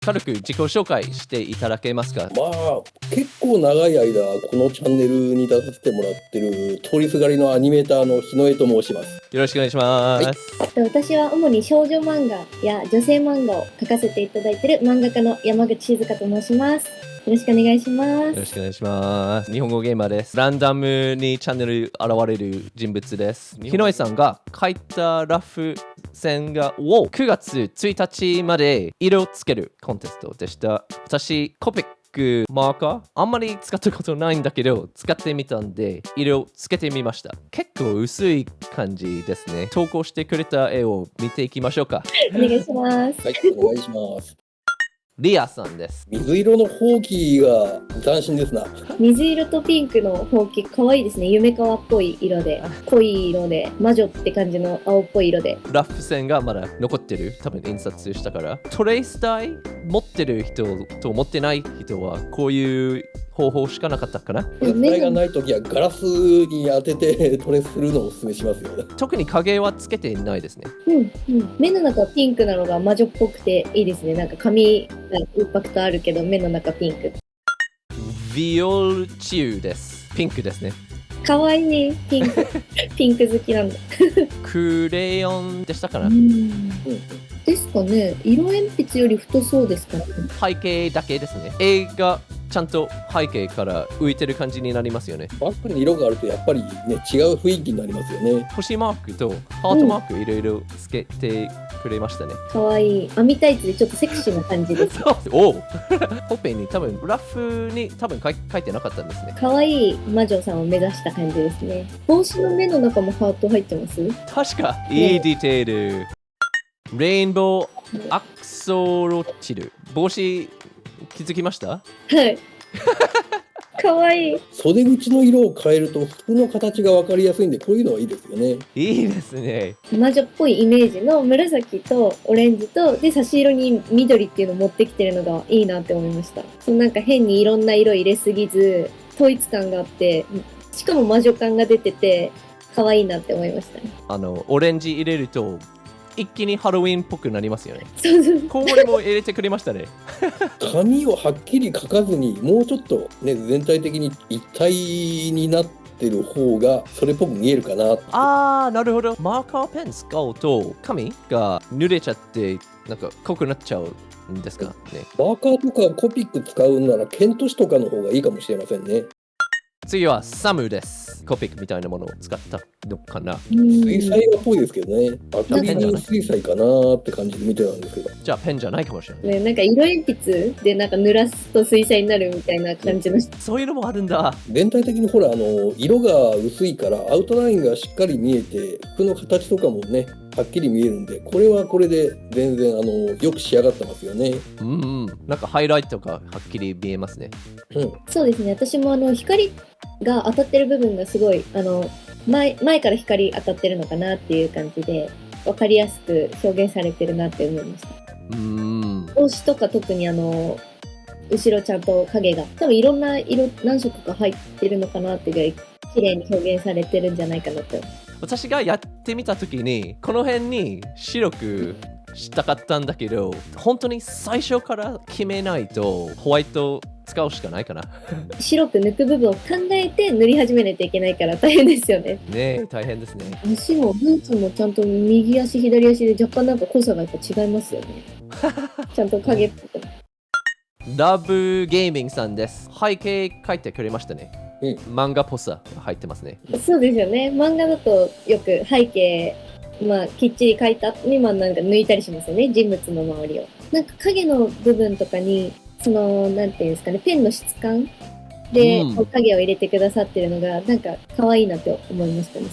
軽く自己紹介していただけますか？まあ結構長い間このチャンネルに出させてもらってる通りすがりのアニメーターの日野江と申します。よろしくお願いします。私は主に少女漫画や女性漫画を描かせていただいている漫画家の山口静香と申します。よろしくお願いします。よろしくお願いします。日本語ゲーマーです。ランダムにチャンネル現れる人物です。日野江さんが書いたラフ線画を9月1日まで色つけるコンテストでした。私、コピックマーカーあんまり使ったことないんだけど使ってみたんで色つけてみました。結構薄い感じですね。投稿してくれた絵を見ていきましょうか。お願いします。はい、お願いします。リアさんです。水色のほうきが斬新ですな。水色とピンクのほうきかわいいですね。夢川っぽい色で濃い色で魔女って感じの青っぽい色でラフ線がまだ残ってる。多分印刷したからトレイス台持ってる人と持ってない人はこういう方法しかなかったかな。それがないときはガラスに当ててトレスするのをお勧めしますよ。特に影はつけていないですね。目の中ピンクなのが魔女っぽくていいですね。なんか髪がインパクトあるけど目の中ピンク。ビオルチューです。ピンクですね。かわいいピンクピンク好きなんだ。クレヨンでしたかな。ですかね。色鉛筆より太そうですかね。背景だけですね。絵がちゃんと背景から浮いてる感じになりますよね。バックに色があるとやっぱりね違う雰囲気になりますよね。星マークとハートマークいろいろつけてくれましたね。かわいい。網タイツでちょっとセクシーな感じです。おおほっぺに多分ラフに多分書いてなかったんですね。かわいい魔女さんを目指した感じですね。帽子の目の中もハート入ってます？確かいいディテール。レインボーアクソロチル。帽子気づきました？はい。かわいい。袖口の色を変えると服の形が分かりやすいんでこういうのはいいですよね。いいですね。魔女っぽいイメージの紫とオレンジとで差し色に緑っていうのを持ってきてるのがいいなって思いました。そのなんか変にいろんな色入れすぎず統一感があってしかも魔女感が出てて可愛いなって思いましたね。オレンジ入れると一気にハロウィンっぽくなりますよね。そうそう。氷も入れてくれましたね。髪をはっきり描かずにもうちょっとね全体的に一体になってる方がそれっぽく見えるかな。あーなるほど。マーカーペン使うと髪が濡れちゃってなんか濃くなっちゃうんですかね。マーカーとかコピック使うならケント紙とかの方がいいかもしれませんね。次はサムです。コピックみたいなものを使ったのかな。水彩画っぽいですけどね。アクリル水彩かなって感じで見てたんですけど。じゃあペンじゃないかもしれない。ね、なんか色鉛筆でなんか濡らすと水彩になるみたいな感じの。そういうのもあるんだ。全体的にほら色が薄いからアウトラインがしっかり見えて服の形とかもねはっきり見えるんでこれはこれで全然よく仕上がってますよね。なんかハイライトがはっきり見えますね。そうですね。私も光が当たってる部分がすごい前から光当たってるのかなっていう感じで分かりやすく表現されてるなって思いました。帽子とか特に後ろちゃんと影が多分いろんな色何色か入ってるのかなってぐらい綺麗に表現されてるんじゃないかなと。私がやってみたときにこの辺に白くしたかったんだけど本当に最初から決めないとホワイト使うしかないかな。白く抜く部分を考えて塗り始めないといけないから大変ですよね。ねえ大変ですね。足もブーツもちゃんと右足左足で若干なんか濃さがやっぱ違いますよね。ちゃんと影っぽく。ラブゲーミングさんです。背景書いてくれましたね。漫画っぽさが入ってますね。そうですよね。漫画だとよく背景きっちり描いた後になんか抜いたりしますよね。人物の周りを。なんか影の部分とかになんていうんですかね、ペンの質感で、影を入れてくださってるのがなんか可愛いなって思いましたね。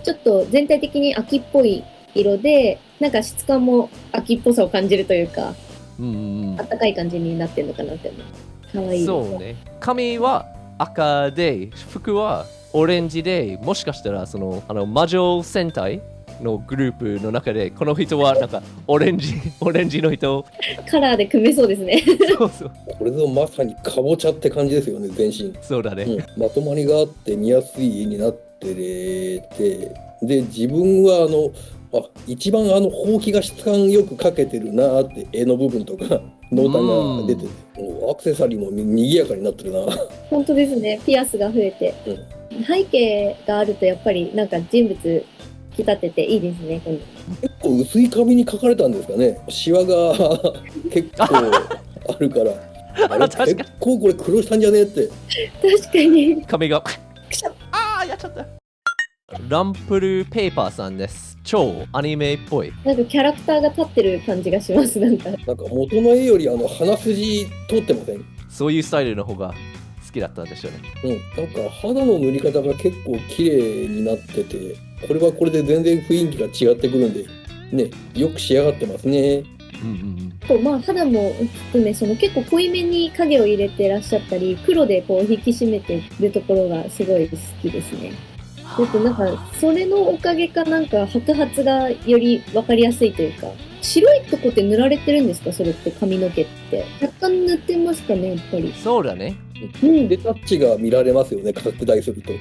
ちょっと全体的に秋っぽい色でなんか質感も秋っぽさを感じるというか、あったかい感じになってるのかなって思う。可愛い。そうね。髪は赤で服はオレンジで、もしかしたら魔女戦隊のグループの中でこの人はなんかオレンジの人カラーで組めそうですね。そうそう。これぞまさにかぼちゃって感じですよね。全身そうだね、まとまりがあって見やすい絵になっててで自分は一番ほうきが質感よく描けてるなーって絵の部分とか濃淡が出てて、もうアクセサリーも賑やかになってるな。本当ですね。ピアスが増えて。背景があるとやっぱりなんか人物引き立てていいですね。今度結構薄い紙に描かれたんですかね。シワが結構あるからあれ確かに結構これ苦労したんじゃねえって。確かに。髪がやっちゃった。ランプルペーパーさんです。超アニメっぽい。なんかキャラクターが立ってる感じがします。なんか元の絵より鼻筋通ってません？そういうスタイルの方が好きだったんでしょうね。なんか肌の塗り方が結構綺麗になってて、これはこれで全然雰囲気が違ってくるんでね、よく仕上がってますね。まあ肌も含めその結構濃いめに影を入れてらっしゃったり、黒でこう引き締めてるところがすごい好きですね。なんかそれのおかげかなんか白髪がより分かりやすいというか。白いとこって塗られてるんですか？それって髪の毛って若干塗ってますかね、やっぱり。そうだね。レタッチが見られますよね、拡大すると。や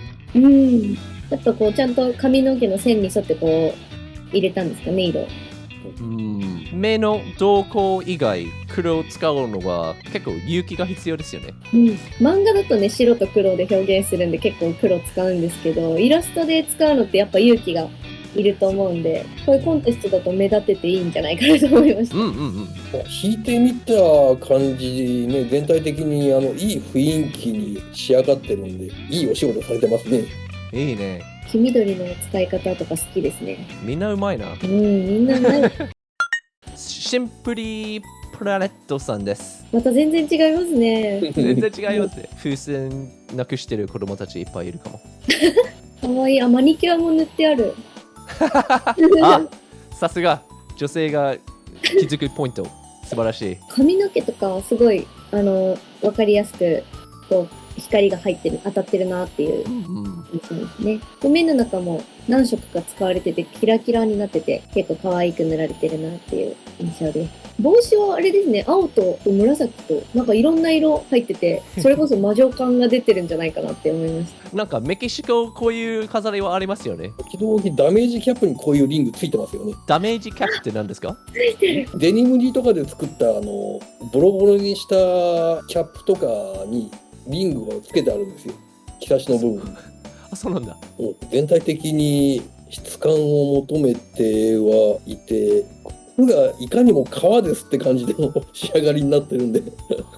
っぱこうちゃんと髪の毛の線に沿ってこう入れたんですかね、色。目の瞳孔以外黒を使うのは結構勇気が必要ですよね。漫画だとね、白と黒で表現するんで結構黒使うんですけど、イラストで使うのってやっぱ勇気がいると思うんで、こういうコンテストだと目立てていいんじゃないかなと思いました。引いてみた感じね、全体的にいい雰囲気に仕上がってるんで、いいお仕事されてますね。いいね。黄緑の使い方とか好きですね。みんなうまいな。みんなうまい。シンプリプラネットさんです。また全然違いますね。全然違いますね。風船なくしてる子供たちいっぱいいるかも。かわいい。マニキュアも塗ってある。さすが女性が気づくポイント。素晴らしい。髪の毛とかすごい分かりやすくこう光が入ってる、当たってるなっていう印象ですね。目の中も何色か使われててキラキラになってて結構可愛く塗られてるなっていう印象です。帽子はあれですね、青と紫となんかいろんな色入ってて、それこそ魔女感が出てるんじゃないかなって思いました。なんかメキシコこういう飾りはありますよね。時々ダメージキャップにこういうリングついてますよね。ダメージキャップって何ですか？ついてる。デニム地とかで作ったボロボロにしたキャップとかにリングをつけてあるんですよ。着差しの部分。そうなんだ。全体的に質感を求めてはいて、服がいかにも革ですって感じでの仕上がりになってるんで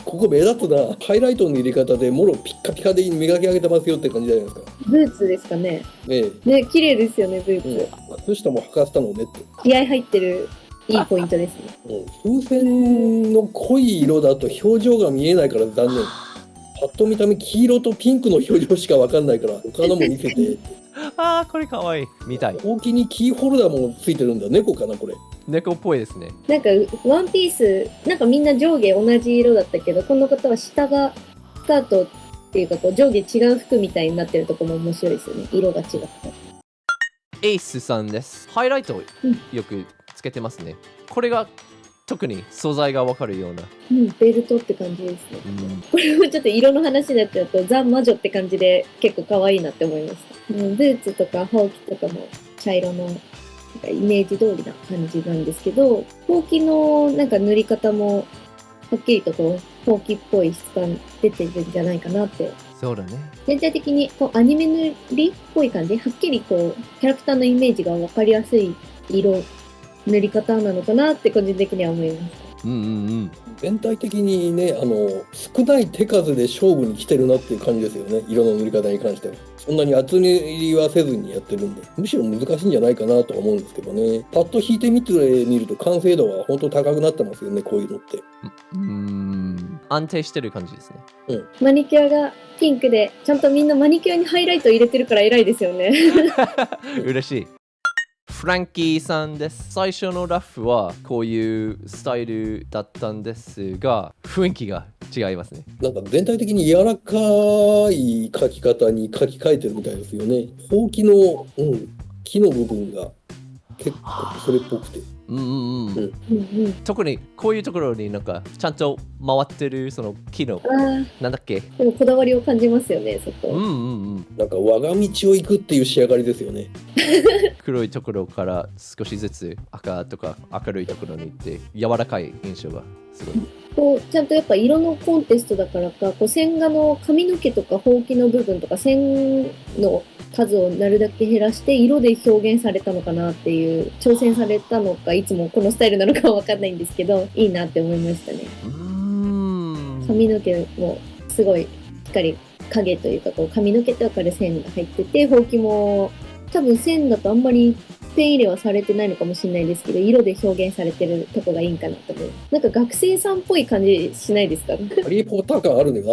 ここ目立つな。ハイライトの入れ方でもろピッカピカで磨き上げてますよって感じじゃないですか。ブーツですかね。ね、綺麗ですよね、ブーツ。靴下も履かせたのねって。気合入ってるいいポイントですね。風船の濃い色だと表情が見えないから残念。パッと見た目黄色とピンクの表情しか分かんないから他のも見せてこれかわいい。見たい。大きにキーホルダーもついてるんだ。猫かなこれ。猫っぽいですね。なんかワンピースなんかみんな上下同じ色だったけど、この方は下がスカートっていうかこう上下違う服みたいになってるところも面白いですよね。色が違った。エースさんです。ハイライトをよくつけてますね。これが特に素材がわかるような、ベルトって感じですね。これもちょっと色の話になっちゃうとザ・魔女って感じで結構可愛いなって思いました。ブーツとかほうきとかも茶色のイメージ通りな感じなんですけど、ほうきのなんか塗り方もはっきりとこうほうきっぽい質感出てるんじゃないかなって。そうだね。全体的にこうアニメ塗りっぽい感じ、はっきりこうキャラクターのイメージが分かりやすい色塗り方なのかなって個人的には思います。全体的にね、少ない手数で勝負に来てるなっていう感じですよね。色の塗り方に関してはそんなに厚塗りはせずにやってるんで、むしろ難しいんじゃないかなとは思うんですけどね。パッと引いてみると完成度は本当高くなってますよね、こういうのって。安定してる感じですね。マニキュアがピンクでちゃんとみんなマニキュアにハイライト入れてるから偉いですよね嬉しい。フランキーさんです。最初のラフはこういうスタイルだったんですが、雰囲気が違いますね。なんか全体的に柔らかい描き方に描き換えてるみたいですよね。ほうきの、木の部分が結構それっぽくて。特にこういうところになんかちゃんと回ってるその木のなんだっけ。でもこだわりを感じますよね、そこ。なんか我が道を行くっていう仕上がりですよね。黒いところから少しずつ赤とか明るいところに行って柔らかい印象がすごい。こうちゃんとやっぱ色のコンテストだからか、こう線画の髪の毛とかほうきの部分とか線の数をなるだけ減らして色で表現されたのかなっていう、挑戦されたのかいつもこのスタイルなのかは分かんないんですけど、いいなって思いましたね。髪の毛もすごいしっかり影というか、こう髪の毛って分かる線が入ってて、ほうきも多分線だとあんまりペン入れはされてないのかもしれないですけど、色で表現されてるとこがいいんかなと思う。なんか学生さんっぽい感じしないですか？ハリー・ポッター感あるねが。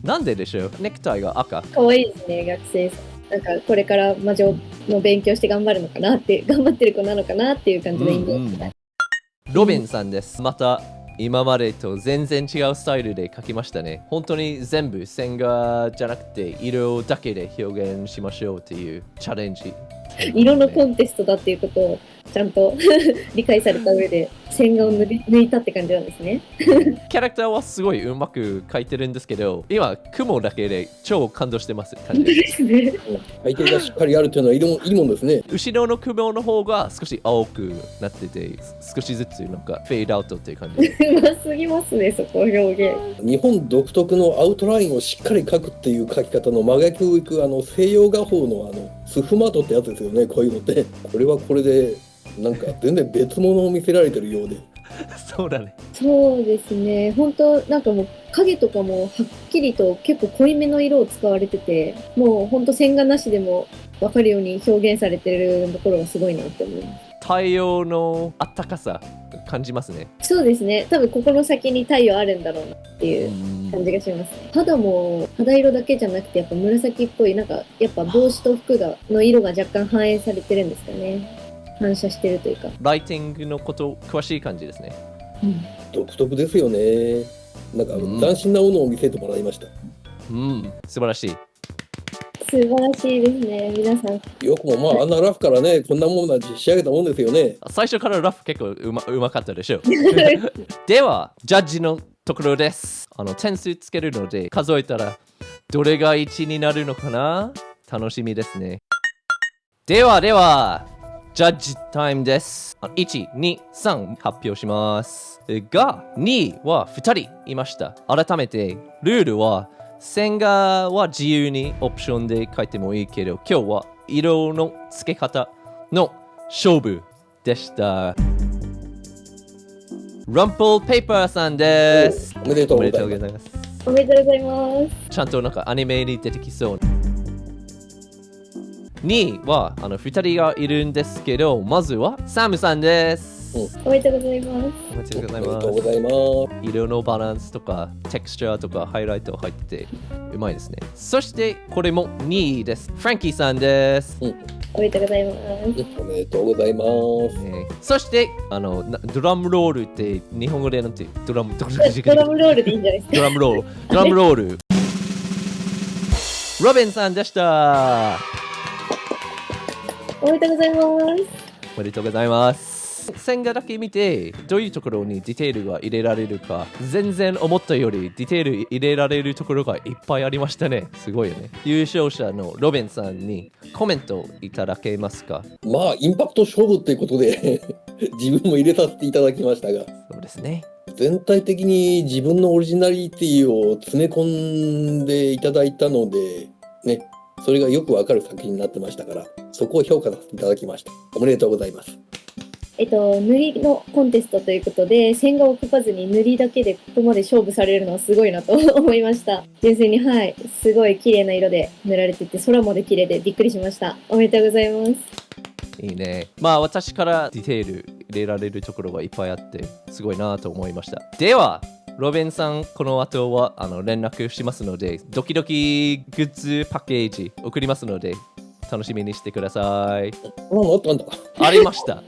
なんででしょう。ネクタイが赤。可愛いですね、学生さん。なんかこれから魔女の勉強して頑張るのかなって、頑張ってる子なのかなっていう感じのイメージが。ロビンさんです。また今までと全然違うスタイルで描きましたね。本当に全部線画じゃなくて色だけで表現しましょうっていうチャレンジ。色のコンテストだっていうことをちゃんと理解された上で線画を抜いたって感じなんですね。キャラクターはすごいうまく描いてるんですけど、今雲だけで超感動してます感じでですね。背景がしっかりあるというのはいいもんですね。後ろの雲の方が少し青くなってて、少しずつなんかフェードアウトっていう感じ。うますぎますね、そこ表現。日本独特のアウトラインをしっかり描くっていう描き方の真逆をいく西洋画法のスフマートってやつですよね。こういうのってこれはこれでなんか全然別物を見せられてるようで。そうだね。そうですね、本当なんかもう影とかもはっきりと結構濃いめの色を使われてて、もう本当線画なしでも分かるように表現されてるところがすごいなって思います。太陽のあったかさ感じますね。そうですね、多分ここの先に太陽あるんだろうなっていう感じがしますね。肌も肌色だけじゃなくてやっぱ紫っぽい、なんかやっぱ帽子と服の色が若干反映されてるんですかね。反射してるというか。ライティングのこと詳しい感じですね。独特ですよね。なんか斬新なものを見せてもらいました。素晴らしい。素晴らしいですね、皆さん。よくもあんなラフからね、こんなもんなんて仕上げたもんですよね。最初からラフ結構うまかったでしょう。では、ジャッジのところです。点数つけるので、数えたらどれが1になるのかな？楽しみですね。では、ジャッジタイムです。1、2、3発表します。が、2は2人いました。改めて、ルールは、線画は自由にオプションで書いてもいいけど、今日は色の付け方の勝負でした。ランプルペーパーさんです。おめでとうございます。おめでとうございます。ちゃんとなんかアニメに出てきそう。2は2人がいるんですけど、まずはサムさんです。おめでとうございます。おめでとうございおめでとうます。ございます。色のバランスとかテクスチャーとかハイライト入っててうまいですね。そしてこれも2位です。フランキーさんです。おめでとうございます。おめでとうございます。そしてドラムロールって日本語でなんてドラムロドラムロールでいいんじゃないですか。ドラムロールロビンさんでした。おめでとうございます。おめでとうございます。線画だけ見てどういうところにディテールが入れられるか、全然思ったよりディテール入れられるところがいっぱいありましたね。すごいよね。優勝者のロビンさんにコメントいただけますか？インパクト勝負っていうことで自分も入れさせていただきましたが、そうですね。全体的に自分のオリジナリティを詰め込んでいただいたのでね、それがよくわかる作品になってましたから、そこを評価させていただきました。おめでとうございます。塗りのコンテストということで、線画を描かずに塗りだけでここまで勝負されるのはすごいなと思いました。純粋に、すごい綺麗な色で塗られてて、空まで綺麗でびっくりしました。おめでとうございます。いいね。私からディテール入れられるところがいっぱいあってすごいなと思いました。ではロビンさん、この後は連絡しますので、ドキドキグッズパッケージ送りますので楽しみにしてください。ありました。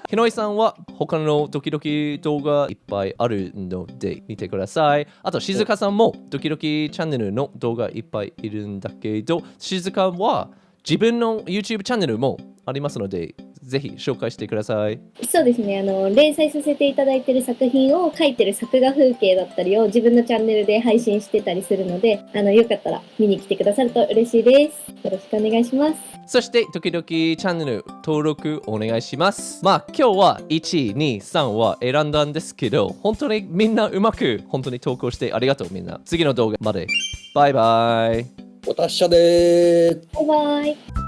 ひのいさんは他のドキドキ動画いっぱいあるので見てください。あと静香さんもドキドキチャンネルの動画いっぱいいるんだけど、静香は自分の YouTube チャンネルもありますので、ぜひ紹介してください。そうですね、連載させていただいている作品を書いてる作画風景だったりを自分のチャンネルで配信してたりするので、よかったら見に来てくださると嬉しいです。よろしくお願いします。そして時々チャンネル登録お願いします。まあ今日は1、2、3は選んだんですけど、本当にみんなうまく本当に投稿してありがとうみんな。次の動画まで。バイバイ。お達者でーす。バイバイ。